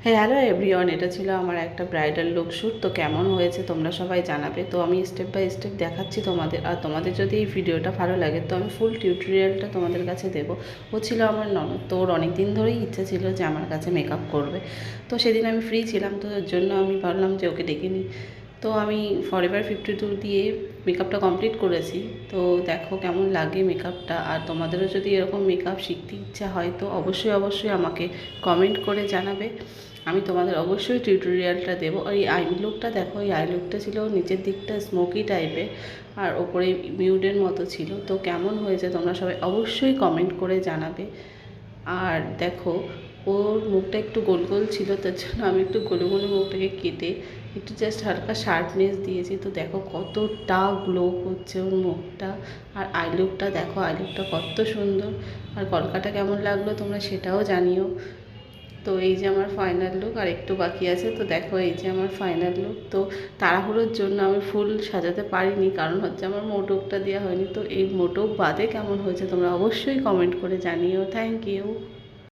হ্যাঁ hello everyone, এটা ছিল আমার একটা ব্রাইডাল লুক শ্যুট। তো কেমন হয়েছে তোমরা সবাই জানাবে। তো আমি স্টেপ বাই স্টেপ দেখাচ্ছি তোমাদের, আর তোমাদের যদি এই ভিডিওটা ভালো লাগে তো আমি ফুল টিউটোরিয়ালটা তোমাদের কাছে দেবো। ও ছিল আমার ননদ, তো ওর অনেক দিন ধরেই ইচ্ছা ছিল যে আমার কাছে মেকআপ করবে। তো সেদিন আমি ফ্রি ছিলাম, তো এর জন্য আমি ভাবলাম যে ওকে ডেকে নিই। তো আমি ফরএভার 52 দিয়ে মেকআপটা কমপ্লিট করেছি। তো দেখো কেমন লাগে মেকআপটা। আর তোমাদেরও যদি এরকম মেকআপ শিখতে ইচ্ছা হয় তো অবশ্যই অবশ্যই আমাকে কমেন্ট করে জানাবে। আমি তোমাদের অবশ্যই টিউটোরিয়ালটা দেবো। আর এই আই লুকটা দেখো, এই আই লুকটা ছিল নিচের দিকটা স্মোকি টাইপের আর ওপরে মিউডের মতো ছিল। তো কেমন হয়েছে তোমরা সবাই অবশ্যই কমেন্ট করে জানাবে। আর দেখো ওর মুখটা একটু গোল গোল ছিল, তার জন্য আমি একটু গোলে গোলে মুখটাকে কেটে একটু জাস্ট হালকা শার্পনেস দিয়েছি। তো দেখো কতটা গ্লো করছে ওর মুখটা। আর আই লুকটা দেখো, আই লুকটা কত সুন্দর। আর কলকাটা কেমন লাগলো তোমরা সেটাও জানিও। তো এই যে আমার ফাইনাল লুক, আর একটু বাকি আছে। তো দেখো এই যে আমার ফাইনাল লুক। তো তাড়াহুড়োর জন্য আমি ফুল সাজাতে পারিনি, কারণ হচ্ছে আমার মোটকটা দেওয়া হয়নি। তো এই মোটক বাদে কেমন হয়েছে তোমরা অবশ্যই কমেন্ট করে জানিও। Thank you.